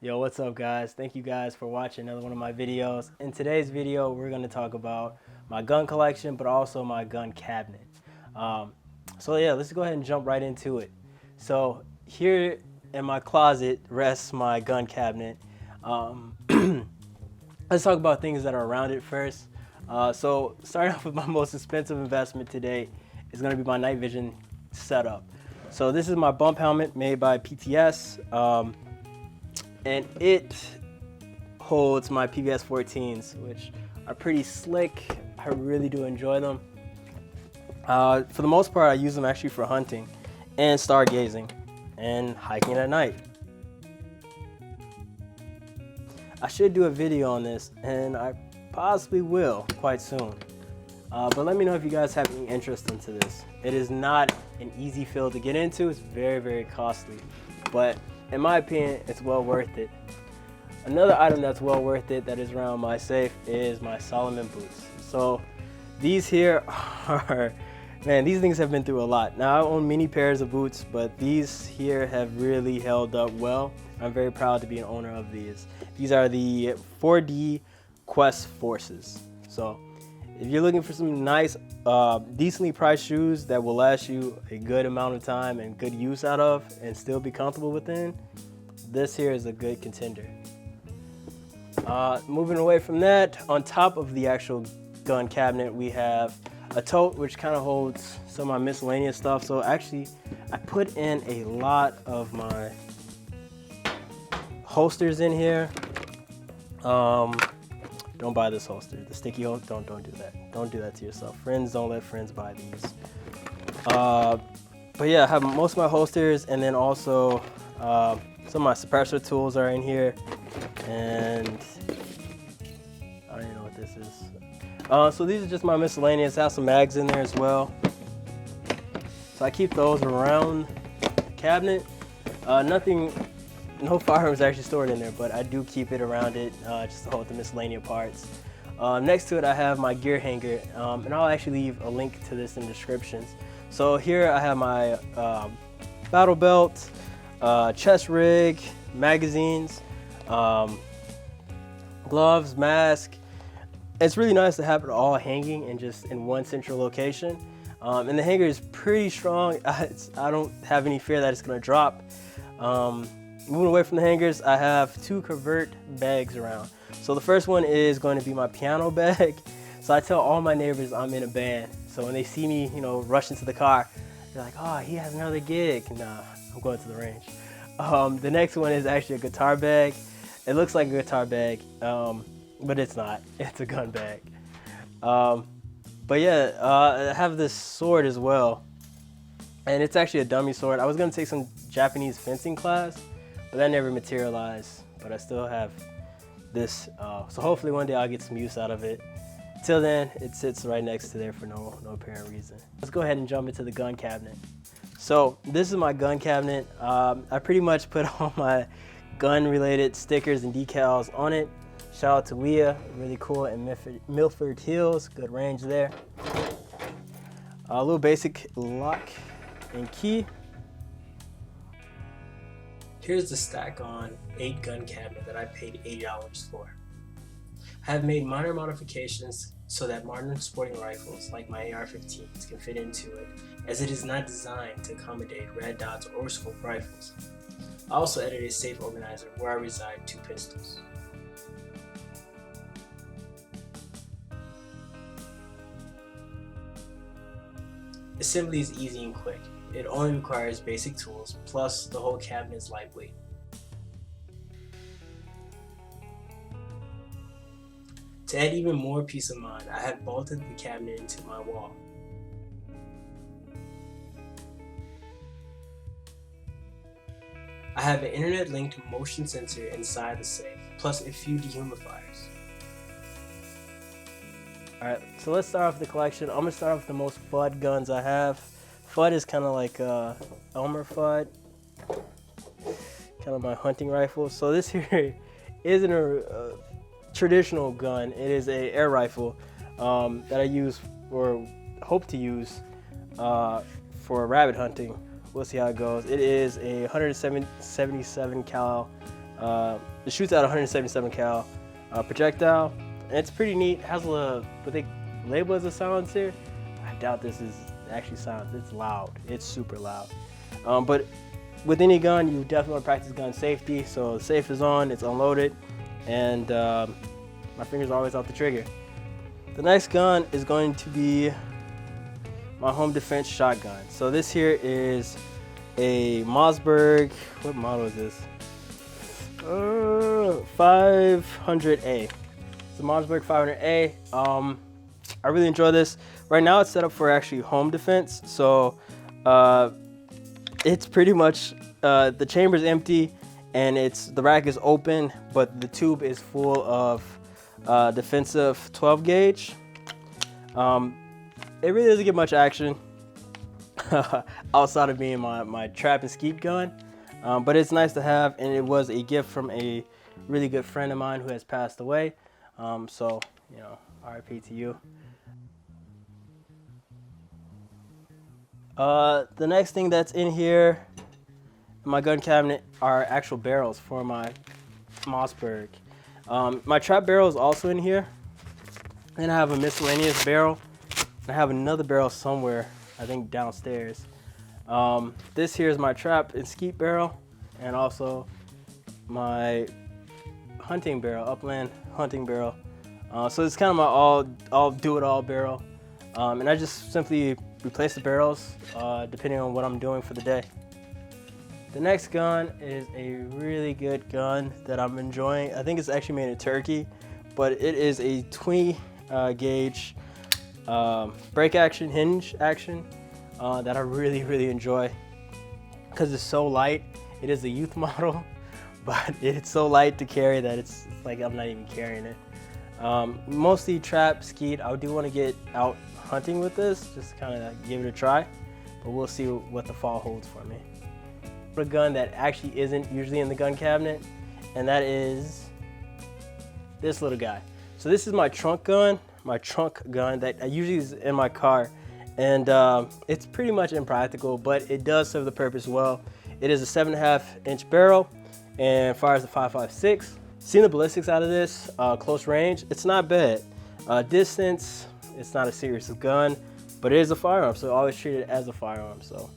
Yo, what's up guys? Thank you guys for watching another one of my videos. In today's video, we're going to talk about my gun collection, but also my gun cabinet. So yeah, let's go ahead and jump right into it. So here in my closet rests my gun cabinet. Let's talk about things that are around it first. So starting off with my most expensive investment today is going to be my night vision setup. So this is my bump helmet made by PTS. And it holds my PVS 14s, which are pretty slick. I really do enjoy them. For the most part, I use them actually for hunting and stargazing and hiking at night. I should do a video on this, and I possibly will quite soon. But let me know if you guys have any interest into this. It is not an easy field to get into. It's very, very costly, but in my opinion, it's well worth it. Another item that's well worth it that is around my safe is my Salomon boots. So these here are, man, these things have been through a lot. Now I own many pairs of boots, but these here have really held up well. I'm very proud to be an owner of these. These are the 4D Quest Forces. So if you're looking for some nice, decently priced shoes that will last you a good amount of time and good use out of and still be comfortable within, this here is a good contender. Moving away from that, on top of the actual gun cabinet, we have a tote which kind of holds some of my miscellaneous stuff. So actually, I put in a lot of my holsters in here. Don't buy this holster. The sticky holster, don't do that. Don't do that to yourself. Friends, don't let friends buy these. But yeah, I have most of my holsters, and then also some of my suppressor tools are in here. And I don't even know what this is. So these are just my miscellaneous. I have some mags in there as well. So I keep those around the cabinet. No firearms actually stored in there, but I do keep it around it just to hold the miscellaneous parts. Next to it, I have my gear hanger, and I'll actually leave a link to this in the descriptions. So here I have my battle belt, chest rig, magazines, gloves, mask. It's really nice to have it all hanging and just in one central location. And the hanger is pretty strong. I don't have any fear that it's gonna drop. Moving away from the hangers, I have two covert bags around. So the first one is going to be my piano bag. So I tell all my neighbors I'm in a band. So when they see me, rush into the car, they're like, "Oh, he has another gig." Nah, I'm going to the range. The next one is actually a guitar bag. It looks like a guitar bag, but it's not. It's a gun bag. But yeah, I have this sword as well. And it's actually a dummy sword. I was gonna take some Japanese fencing class, but that never materialized. But I still have this, so hopefully one day I'll get some use out of it. Till then, it sits right next to there for no apparent reason. Let's go ahead and jump into the gun cabinet. So this is my gun cabinet. I pretty much put all my gun-related stickers and decals on it. Shout out to Leah, really cool, and Milford Hills, good range there. A little basic lock and key. Here's the stack on 8 gun cabinet that I paid $80 for. I have made minor modifications so that modern sporting rifles like my AR-15s can fit into it, as it is not designed to accommodate red dots or scope rifles. I also added a safe organizer where I reside 2 pistols. Assembly is easy and quick. It only requires basic tools, plus the whole cabinet is lightweight. To add even more peace of mind, I have bolted the cabinet into my wall. I have an internet-linked motion sensor inside the safe, plus a few dehumidifiers. Alright, so let's start off the collection. I'm going to start off with the most FUD guns I have. FUD is kind of like Elmer FUD, kind of my hunting rifle. So this here isn't a traditional gun. It is a air rifle that I use or hope to use for rabbit hunting. We'll see how it goes. It is a 177 cal It shoots at 177 cal projectile, and it's pretty neat. It has what they label as a silencer. I doubt this is actually silent. It's loud. It's super loud. But with any gun, you definitely want to practice gun safety. So the safe is on, it's unloaded, and my finger's always off the trigger. The next gun is going to be my home defense shotgun. So this here is a Mossberg, what model is this? 500A. It's a Mossberg 500A. I really enjoy this. Right now it's set up for actually home defense. So it's pretty much, the chamber's empty and the rack is open, but the tube is full of defensive 12 gauge. It really doesn't get much action outside of being my trap and skeet gun, but it's nice to have, and it was a gift from a really good friend of mine who has passed away. So, you know, RIP to you. The next thing that's in here in my gun cabinet are actual barrels for my Mossberg. My trap barrel is also in here. Then I have a miscellaneous barrel. I have another barrel somewhere, I think downstairs. This here is my trap and skeet barrel, and also my hunting barrel, upland hunting barrel. So it's kind of my all do-it-all barrel. And I just simply replace the barrels depending on what I'm doing for the day. The next gun is a really good gun that I'm enjoying. I think it's actually made in Turkey, but it is a 20 gauge break action, hinge action that I really enjoy because it's so light. It is a youth model, but it's so light to carry that it's like I'm not even carrying it. Mostly trap, skeet. I do want to get out hunting with this, just kind of give it a try, but we'll see what the fall holds for me. A gun that actually isn't usually in the gun cabinet, and that is this little guy. So this is my trunk gun that I usually is in my car, and it's pretty much impractical, but it does serve the purpose well. It is a 7.5 inch barrel and fires a 5.56. Seeing the ballistics out of this, close range, it's not bad. Distance, it's not a serious gun, but it is a firearm, so I always treat it as a firearm, so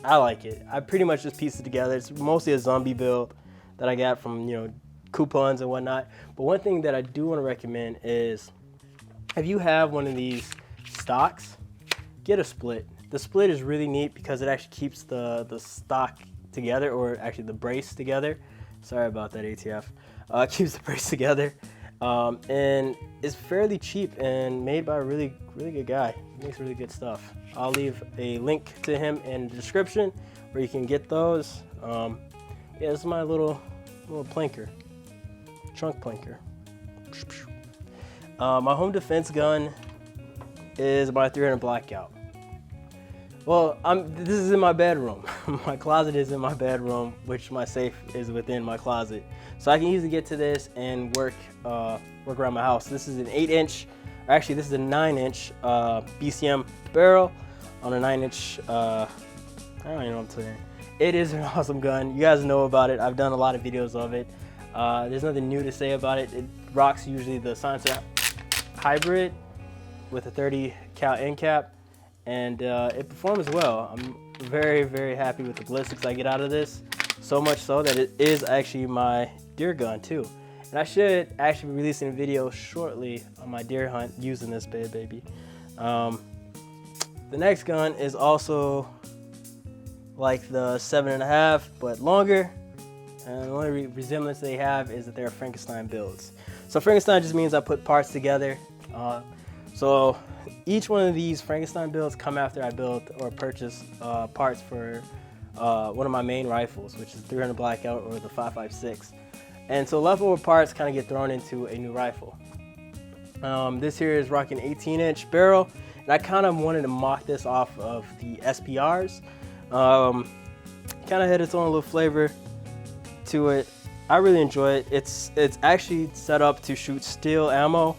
I like it. I pretty much just pieced it together. It's mostly a zombie build that I got from, you know, coupons and whatnot. But one thing that I do want to recommend is if you have one of these stocks, get a split. The split is really neat because it actually keeps the stock together, or actually the brace together. Sorry about that, ATF. Keeps the brace together. And it's fairly cheap and made by a really good guy. He makes really good stuff. I'll leave a link to him in the description where you can get those. Yeah, this is my little planker, trunk planker. My home defense gun is my 300 Blackout. Well, this is in my bedroom. My closet is in my bedroom, which my safe is within my closet. So I can easily get to this and work around my house. This is an 8-inch, actually this is a 9-inch BCM barrel on a 9-inch, I don't even know what I'm saying. It is an awesome gun. You guys know about it. I've done a lot of videos of it. There's nothing new to say about it. It rocks usually the Silencer hybrid with a 30 cal end cap, and it performs well. I'm very happy with the ballistics I get out of this. So much so that it is actually my deer gun too. And I should actually be releasing a video shortly on my deer hunt using this baby. The next gun is also like the 7.5, but longer. And the only resemblance they have is that they're Frankenstein builds. So Frankenstein just means I put parts together. So each one of these Frankenstein builds come after I build or purchase parts for one of my main rifles, which is 300 Blackout or the 5.56. And so leftover parts kind of get thrown into a new rifle. This here is rocking 18-inch barrel, and I kind of wanted to mock this off of the SPRs. Kind of had its own little flavor to it. I really enjoy it. It's actually set up to shoot steel ammo.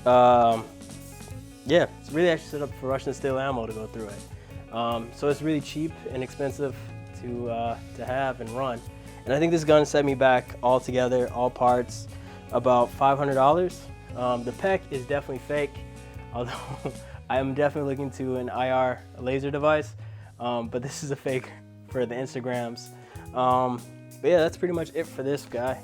Yeah, it's really actually set up for Russian steel ammo to go through it. So it's really cheap and expensive to have and run. And I think this gun set me back altogether, all parts, about $500. The PEC is definitely fake, although I am definitely looking to an IR laser device, but this is a fake for the Instagrams. But yeah, that's pretty much it for this guy.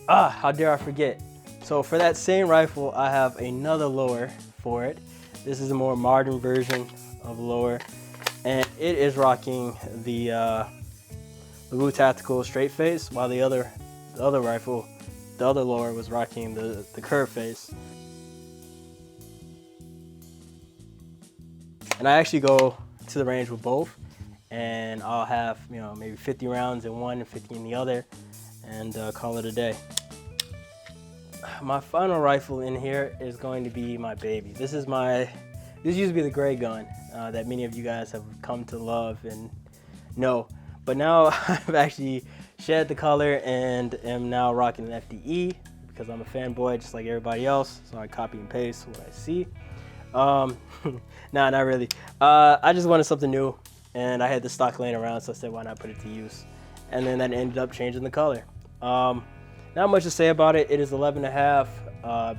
How dare I forget. So for that same rifle, I have another lower for it. This is a more modern version of lower, and it is rocking the Lewu Tactical straight face, while the other rifle, the other lower, was rocking the curved face. And I actually go to the range with both, and I'll have, you know, maybe 50 rounds in one and 50 in the other, and call it a day. My final rifle in here is going to be my baby. This used to be the gray gun that many of you guys have come to love and know. But now I've actually shed the color and am now rocking an FDE because I'm a fanboy just like everybody else. So I copy and paste what I see. Nah, not really. I just wanted something new, and I had the stock laying around, so I said, why not put it to use? And then that ended up changing the color. Not much to say about it. It is 11.5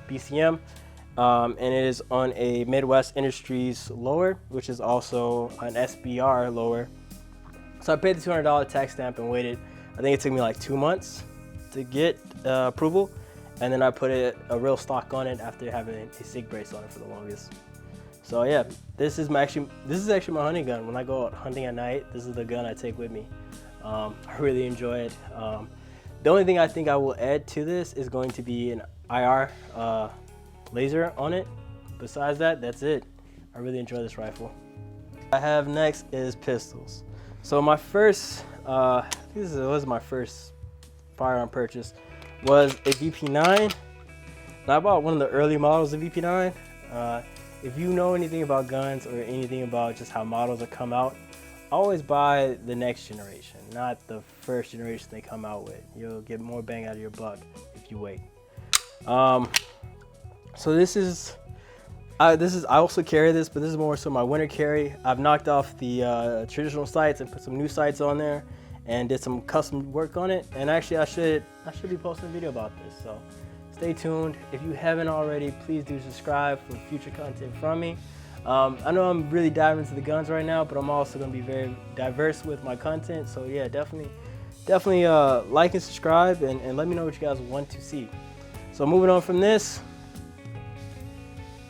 BCM, and it is on a Midwest Industries lower, which is also an SBR lower. So I paid the $200 tax stamp and waited. I think it took me like 2 months to get approval, and then I put a real stock on it after having a SIG brace on it for the longest. So yeah, this is actually my hunting gun. When I go out hunting at night, this is the gun I take with me. I really enjoy it. The only thing I think I will add to this is going to be an IR laser on it. Besides that, that's it. I really enjoy this rifle. I have next is pistols. So my first, this was my first firearm purchase, was a VP9. And I bought one of the early models of VP9. If you know anything about guns or anything about just how models have come out, always buy the next generation, not the first generation they come out with. You'll get more bang out of your buck if you wait. So I also carry this, but this is more so my winter carry. I've knocked off the traditional sights and put some new sights on there and did some custom work on it. And actually I should be posting a video about this, so stay tuned. If you haven't already, please do subscribe for future content from me. I know I'm really diving into the guns right now, but I'm also going to be very diverse with my content. So yeah, definitely like and subscribe, and let me know what you guys want to see. So moving on from this,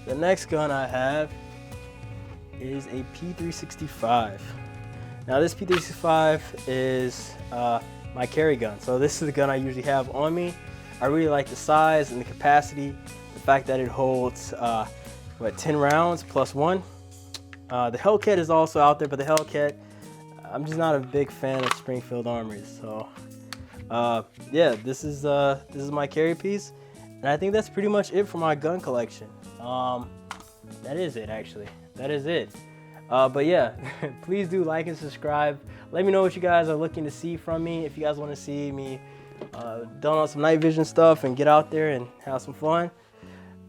the next gun I have is a P365. Now this P365 is my carry gun. So this is the gun I usually have on me. I really like the size and the capacity, the fact that it holds 10 rounds plus one. The Hellcat is also out there, but the Hellcat, I'm just not a big fan of Springfield Armories. So yeah, this is my carry piece, and I think that's pretty much it for my gun collection. That is it, actually. That is it. But yeah, please do like and subscribe. Let me know what you guys are looking to see from me. If you guys want to see me done on some night vision stuff and get out there and have some fun,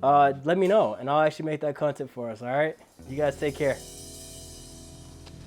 let me know, and I'll actually make that content for us. All right, you guys take care.